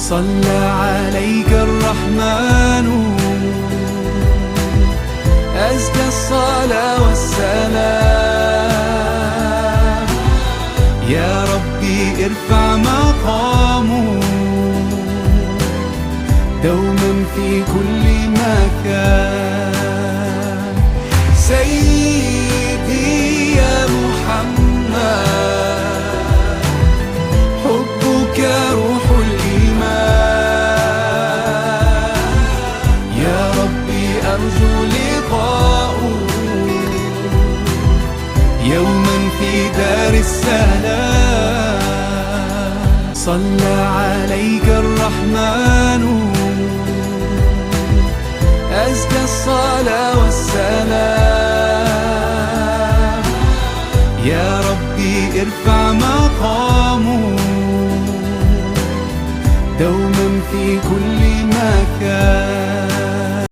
صلى عليك الرحمن أزكى الصلاة والسلام. يا ربي ارفع مقامه دوما في كل مكان. سيدي يا محمد حبك روح الإيمان. يا ربي أرجو لقاؤه يوما في دار السلام. صلى عليك الرحمن أزكى الصلاة والسلام. يا ربي ارفع مقامه دوما في كل مكان.